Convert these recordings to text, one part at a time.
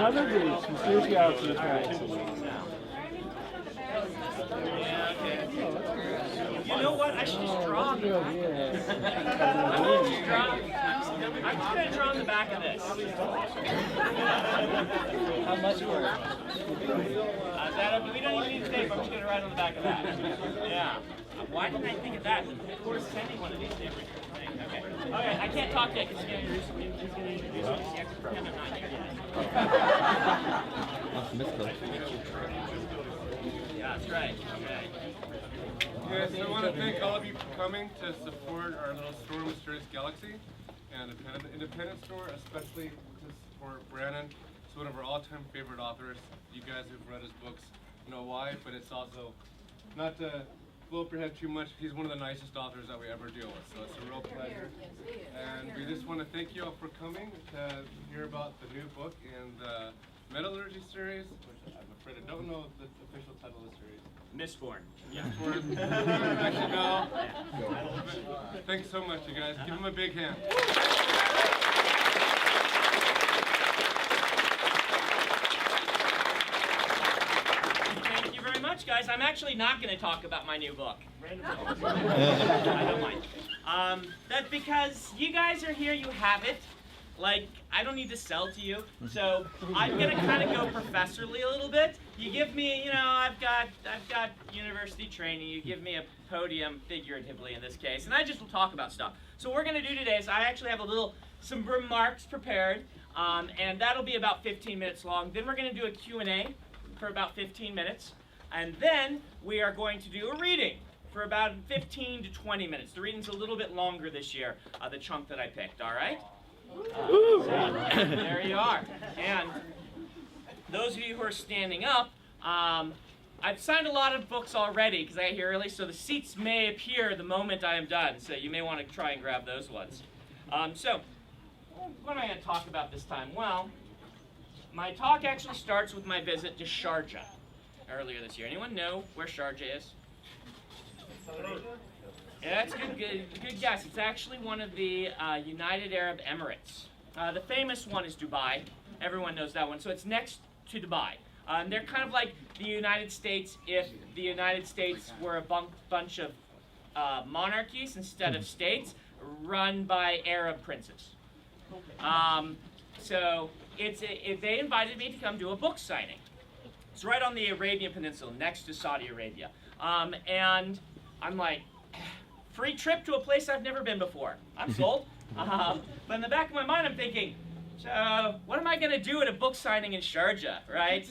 Another of these mysterious galaxies. You know what? I should just draw on the back. I'm just going to draw on the back of this. How much work? We don't even need tape. I'm just going to write on the back of that. Yeah. Why didn't I think of that? Of course, sending one of these every thing. Okay. Okay, I can't talk yet because he's going to introduce me. He's going to introduce me. See, I can pretend I'm not here yet. Yeah, that's right. Okay. Yes, I want to thank all of you for coming to support our little store, Mysterious Galaxy, and the independent store, especially to support Brandon. He's one of our all-time favorite authors. You guys who've read his books know why, but it's also, not to blow up your head too much, he's one of the nicest authors that we ever deal with, so it's a real pleasure. And we just want to thank you all for coming to hear about the new book in the Metallurgy series, which I'm afraid I don't know the official title of the series. Mistborn. Yeah. I should know. Thanks so much, you guys. Give him a big hand. Thank you very much, guys. I'm actually not going to talk about my new book. I don't mind. That's because you guys are here, you have it. Like, I don't need to sell to you, so I'm gonna kind of go professorly a little bit. You give me, you know, I've got university training. You give me a podium, figuratively in this case, and I just will talk about stuff. So what we're gonna do today is I actually have some remarks prepared, and that'll be about 15 minutes long. Then we're gonna do a Q&A for about 15 minutes, and then we are going to do a reading for about 15 to 20 minutes. The reading's a little bit longer this year, the chunk that I picked. All right. There you are. And those of you who are standing up, I've signed a lot of books already because I got here early, so the seats may appear the moment I am done, so you may want to try and grab those ones. So, what am I going to talk about this time? Well, my talk actually starts with my visit to Sharjah earlier this year. Anyone know where Sharjah is? Yeah, that's a good guess. It's actually one of the United Arab Emirates. The famous one is Dubai. Everyone knows that one. So it's next to Dubai. They're kind of like the United States if the United States were a bunch of monarchies instead of states run by Arab princes. So they invited me to come do a book signing. It's right on the Arabian Peninsula, next to Saudi Arabia. And I'm like, free trip to a place I've never been before. I'm sold. But in the back of my mind, I'm thinking, so what am I going to do at a book signing in Sharjah, right?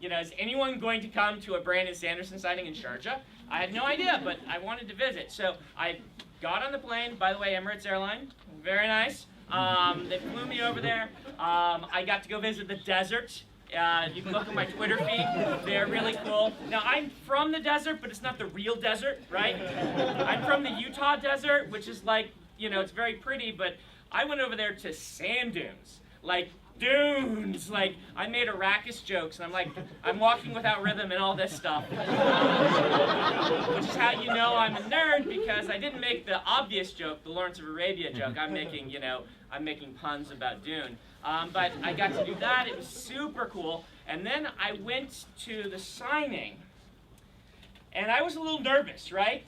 You know, is anyone going to come to a Brandon Sanderson signing in Sharjah? I had no idea, but I wanted to visit. So I got on the plane. By the way, Emirates Airline, very nice. They flew me over there. I got to go visit the desert. You can look at my Twitter feed. They're really cool. Now, I'm from the desert, but it's not the real desert, right? I'm from the Utah desert, which is like, you know, it's very pretty, but I went over there to sand dunes. Like, dunes. Like, I made Arrakis jokes, and I'm like, I'm walking without rhythm and all this stuff. Which is how you know I'm a nerd, because I didn't make the obvious joke, the Lawrence of Arabia joke. I'm making, you know, I'm making puns about Dune. But I got to do that. It was super cool. And then I went to the signing, and I was a little nervous, right?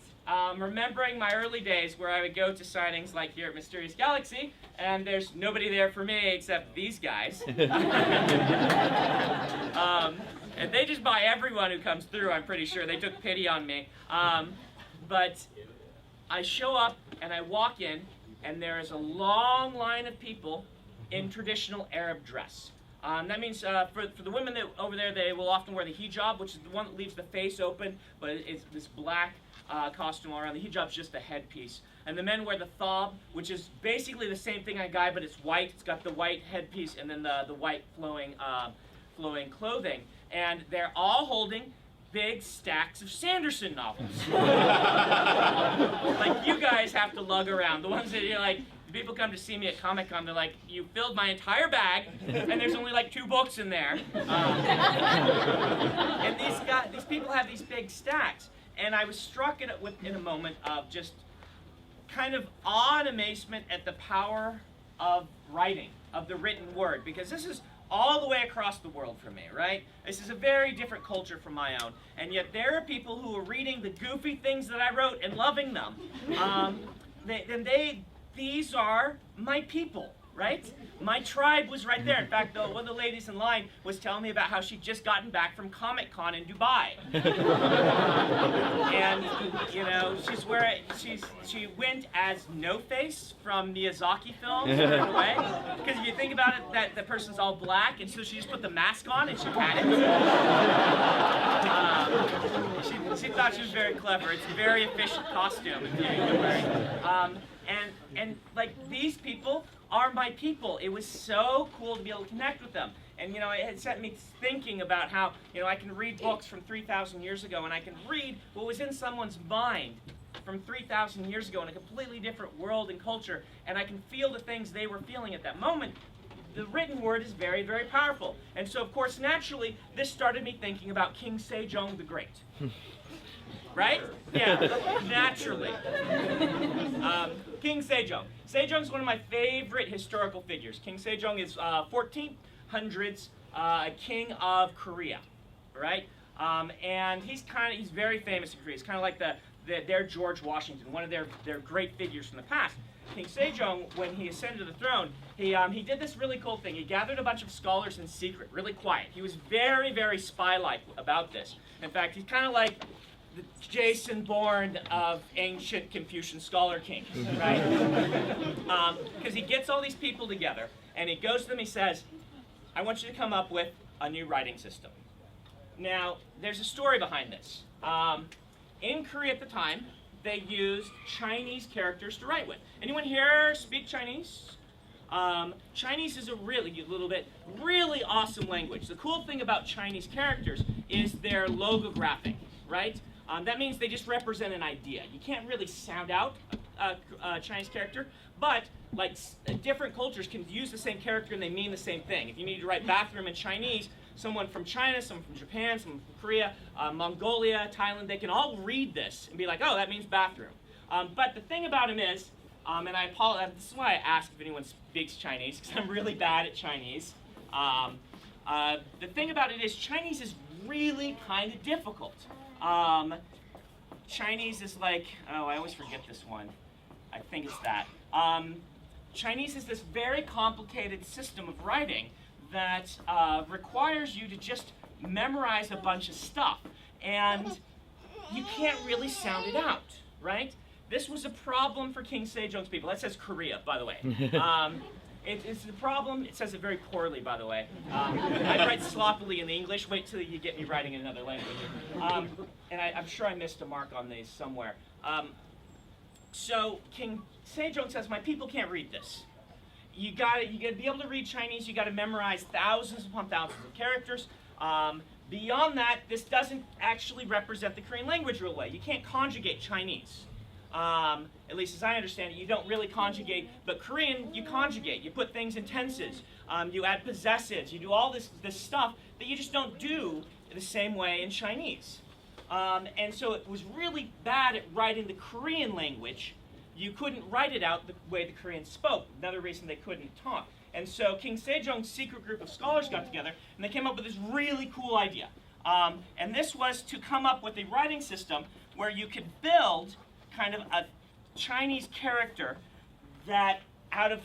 Remembering my early days where I would go to signings like here at Mysterious Galaxy, and there's nobody there for me except these guys. And they just buy everyone who comes through, I'm pretty sure. They took pity on me. But I show up, and I walk in, and there is a long line of people in traditional Arab dress. That means for the women that over there, they will often wear the hijab, which is the one that leaves the face open, but it's this black costume all around. The hijab's just the headpiece. And the men wear the thob, which is basically the same thing on a guy, but it's white. It's got the white headpiece and then the white flowing clothing. And they're all holding big stacks of Sanderson novels. Like you guys have to lug around. The ones that you're like, people come to see me at Comic-Con, they're like, you filled my entire bag, and there's only like 2 books in there. And these people have these big stacks. And I was struck in a moment of just kind of awe and amazement at the power of writing, of the written word, because this is all the way across the world from me, right? This is a very different culture from my own, and yet there are people who are reading the goofy things that I wrote and loving them. These are my people, right? My tribe was right there. In fact, one of the ladies in line was telling me about how she'd just gotten back from Comic-Con in Dubai. And, you know, she went as No-Face from Miyazaki films, in a way. Because if you think about it, that the person's all black, and so she just put the mask on and she had it. She thought she was very clever. It's a very efficient costume if you're wearing. And like, these people are my people. It was so cool to be able to connect with them. And, you know, it had set me thinking about how, you know, I can read books from 3,000 years ago, and I can read what was in someone's mind from 3,000 years ago in a completely different world and culture, and I can feel the things they were feeling at that moment. The written word is very, very powerful. And so, of course, naturally, this started me thinking about King Sejong the Great. Right? Yeah, naturally. King Sejong. Sejong is one of my favorite historical figures. King Sejong is 1400s king of Korea, right? And he's very famous in Korea. He's kind of like their George Washington, one of their great figures from the past. King Sejong, when he ascended to the throne, he did this really cool thing. He gathered a bunch of scholars in secret, really quiet. He was very, very spy-like about this. In fact, he's kind of like the Jason Bourne of ancient Confucian scholar kings, right? Because he gets all these people together, and he goes to them, he says, I want you to come up with a new writing system. Now, there's a story behind this. In Korea at the time, they used Chinese characters to write with. Anyone here speak Chinese? Chinese is a really awesome language. The cool thing about Chinese characters is they're logographic, right? That means they just represent an idea. You can't really sound out a Chinese character, but like different cultures can use the same character and they mean the same thing. If you need to write bathroom in Chinese, someone from China, someone from Japan, someone from Korea, Mongolia, Thailand, they can all read this and be like, oh, that means bathroom. But the thing about him is, and I apologize, this is why I ask if anyone speaks Chinese, because I'm really bad at Chinese. The thing about it is, Chinese is really kind of difficult. Chinese is like, oh, I always forget this one. I think it's that. Chinese is this very complicated system of writing that requires you to just memorize a bunch of stuff. And you can't really sound it out, right? This was a problem for King Sejong's people. That says Korea, by the way. It's a problem. It says it very poorly, by the way. I write sloppily in English. Wait till you get me writing in another language. And I'm sure I missed a mark on these somewhere. So King Sejong says, my people can't read this. You gotta be able to read Chinese. You gotta memorize thousands upon thousands of characters. Beyond that, this doesn't actually represent the Korean language real well. You can't conjugate Chinese. At least as I understand it, you don't really conjugate, but Korean, you conjugate. You put things in tenses. You add possessives. You do all this stuff that you just don't do the same way in Chinese. And so it was really bad at writing the Korean language. You couldn't write it out the way the Koreans spoke. Another reason they couldn't talk. And so King Sejong's secret group of scholars got together, and they came up with this really cool idea. And this was to come up with a writing system where you could build kind of a Chinese character that out of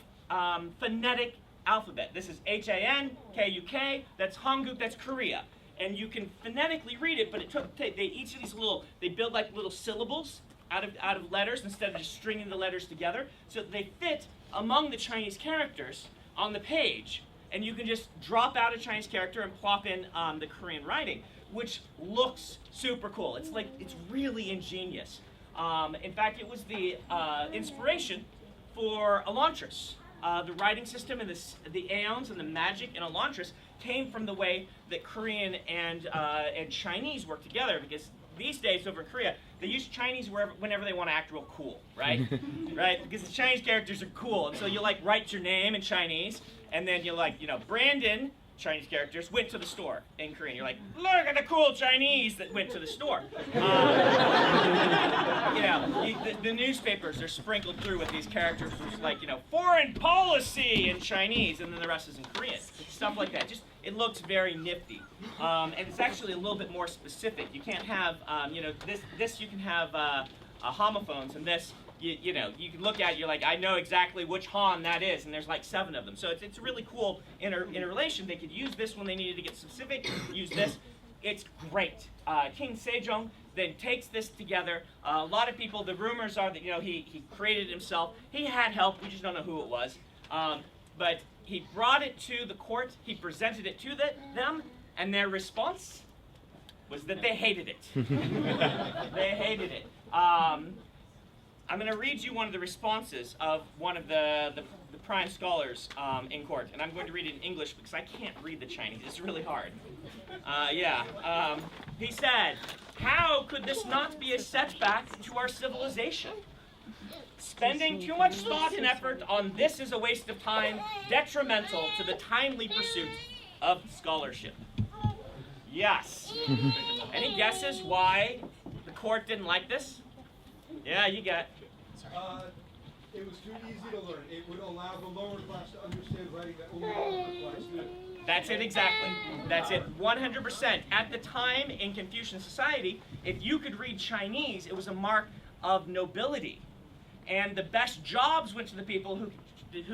phonetic alphabet. This is H-A-N-K-U-K, that's Hanguk, that's Korea. And you can phonetically read it, but it took, each of these they build like little syllables out of letters instead of just stringing the letters together, so that they fit among the Chinese characters on the page. And you can just drop out a Chinese character and plop in the Korean writing, which looks super cool. It's really ingenious. In fact, it was the inspiration for Elantris. The writing system and the aeons and the magic in Elantris came from the way that Korean and Chinese work together, because these days over in Korea, they use Chinese whenever they want to act real cool, right? Right? Because the Chinese characters are cool, and so you write your name in Chinese, and then you Brandon Chinese characters went to the store in Korean. You're like, look at the cool Chinese that went to the store. The newspapers are sprinkled through with these characters, which is like, foreign policy in Chinese, and then the rest is in Korean. Stuff like that. Just, it looks very nifty. And it's actually a little bit more specific. You can't have, this you can have homophones, and this, you can look at it, you're like, I know exactly which Han that is, and there's like 7 of them. So it's a really cool interrelation. They could use this when they needed to get specific, use this. It's great. King Sejong then takes this together. A lot of people, the rumors are that, he created it himself. He had help, we just don't know who it was. But he brought it to the court, he presented it to them, and their response was that they hated it. They hated it. I'm going to read you one of the responses of one of the prime scholars in court, and I'm going to read it in English because I can't read the Chinese. It's really hard. He said, "How could this not be a setback to our civilization? Spending too much thought and effort on this is a waste of time, detrimental to the timely pursuit of scholarship." Yes. Any guesses why the court didn't like this? Yeah, you got it. It was too easy to learn. It would allow the lower class to understand writing that only the upper class knew. That's it exactly. That's it, 100%. At the time in Confucian society, if you could read Chinese, it was a mark of nobility. And the best jobs went to the people who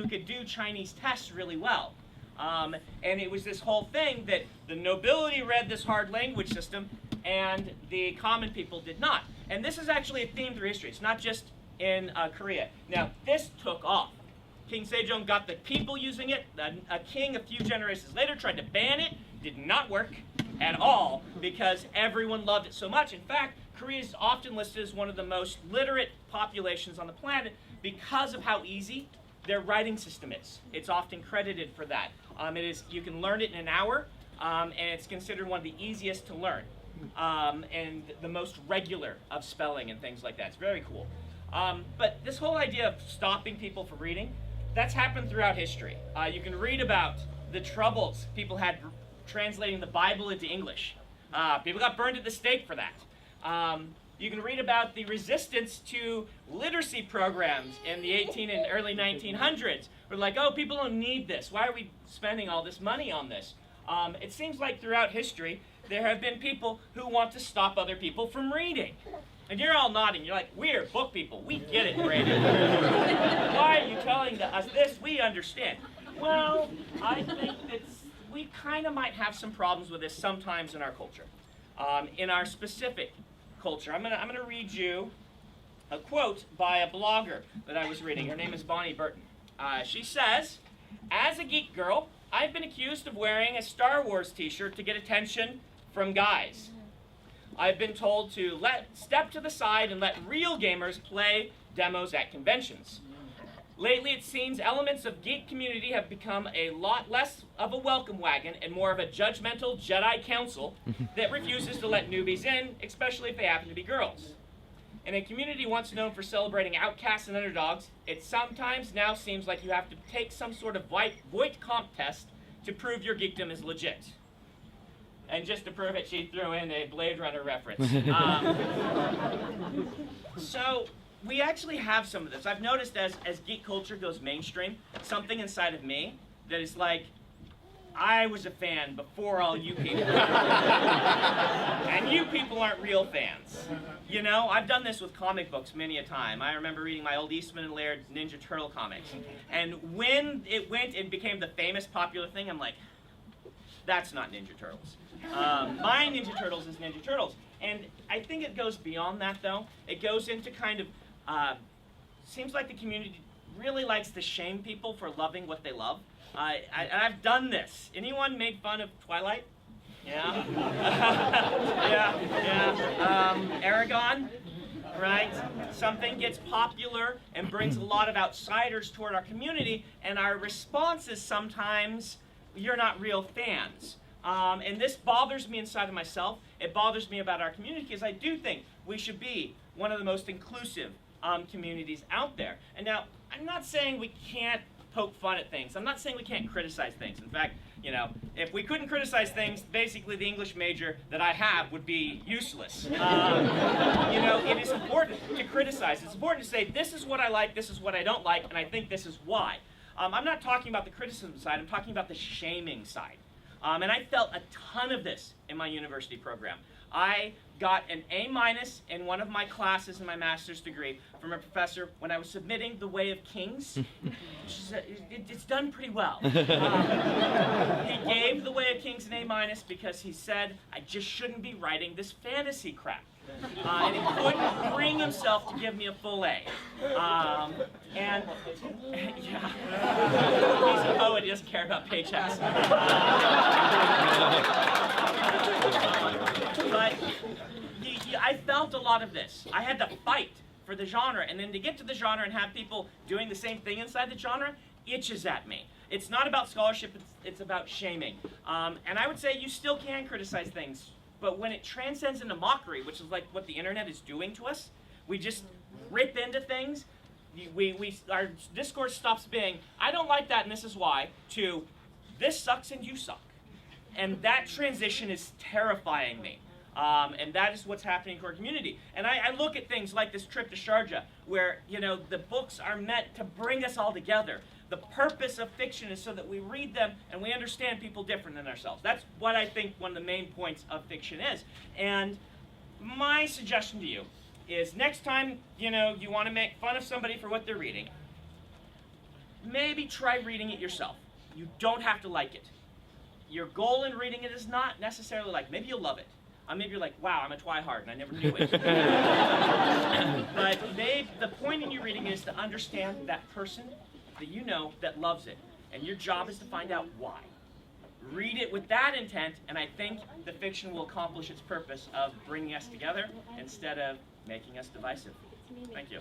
could do Chinese tests really well. And it was this whole thing that the nobility read this hard language system and the common people did not. And this is actually a theme through history. It's not just in Korea. Now, this took off. King Sejong got the people using it. A king a few generations later tried to ban it. Did not work at all because everyone loved it so much. In fact, Korea is often listed as one of the most literate populations on the planet because of how easy their writing system is. It's often credited for that. You can learn it in an hour, and it's considered one of the easiest to learn, and the most regular of spelling and things like that. It's very cool. But this whole idea of stopping people from reading, that's happened throughout history. You can read about the troubles people had translating the Bible into English. People got burned at the stake for that. You can read about the resistance to literacy programs in the and early 1900s. We're like, oh, people don't need this. Why are we spending all this money on this? It seems like throughout history, there have been people who want to stop other people from reading. And you're all nodding. You're like, we're book people. We get it, Brandon. Why are you telling us this? We understand. Well, I think that we kind of might have some problems with this sometimes in our culture. In our specific culture. I'm gonna read you a quote by a blogger that I was reading. Her name is Bonnie Burton. She says, "As a geek girl, I've been accused of wearing a Star Wars t-shirt to get attention from guys. I've been told to step to the side and let real gamers play demos at conventions. Lately, it seems elements of geek community have become a lot less of a welcome wagon and more of a judgmental Jedi council that refuses to let newbies in, especially if they happen to be girls. In a community once known for celebrating outcasts and underdogs, it sometimes now seems like you have to take some sort of voight comp test to prove your geekdom is legit." And just to prove it, she threw in a Blade Runner reference. So we actually have some of this. I've noticed as geek culture goes mainstream, something inside of me that is like, I was a fan before all you people. And you people aren't real fans. I've done this with comic books many a time. I remember reading my old Eastman and Laird Ninja Turtle comics. And when it went and became the famous popular thing, I'm like, that's not Ninja Turtles. My Ninja Turtles is Ninja Turtles. And I think it goes beyond that, though. It goes into kind of, seems like the community really likes to shame people for loving what they love. I've done this. Anyone made fun of Twilight? Yeah? yeah. Aragon, right? Something gets popular and brings a lot of outsiders toward our community, and our response is sometimes, you're not real fans. And this bothers me inside of myself. It bothers me about our community because I do think we should be one of the most inclusive communities out there. And now, I'm not saying we can't poke fun at things. I'm not saying we can't criticize things. In fact, You know, if we couldn't criticize things, basically the English major that I have would be useless. You know, it is important to criticize. It's important to say, this is what I like, this is what I don't like, and I think this is why. I'm not talking about the criticism side, I'm talking about the shaming side. And I felt a ton of this in my university program. I got an A- in one of my classes in my master's degree from a professor when I was submitting The Way of Kings. It's done pretty well. He gave The Way of Kings an A- because he said I just shouldn't be writing this fantasy crap. And he couldn't bring himself to give me a full A. And yeah, he's a poet, he doesn't care about paychecks. But I felt a lot of this. I had to fight for the genre, and then to get to the genre and have people doing the same thing inside the genre itches at me. It's not about scholarship, it's about shaming. And I would say you still can criticize things, but when it transcends into mockery, which is like what the internet is doing to us, we just rip into things. Our discourse stops being, I don't like that and this is why, to this sucks and you suck. And that transition is terrifying me. And that is what's happening to our community. And I look at things like this trip to Sharjah, where, you know, the books are meant to bring us all together. The purpose of fiction is so that we read them and we understand people different than ourselves. That's what I think one of the main points of fiction is. And my suggestion to you is next time, you know, you want to make fun of somebody for what they're reading, maybe try reading it yourself. You don't have to like it. Your goal in reading it is not necessarily like, maybe you'll love it. Maybe you're like, wow, I'm a twihard and I never knew it. But the point in you reading it is to understand that person that you know that loves it. And your job is to find out why. Read it with that intent, and I think the fiction will accomplish its purpose of bringing us together instead of making us divisive. Thank you.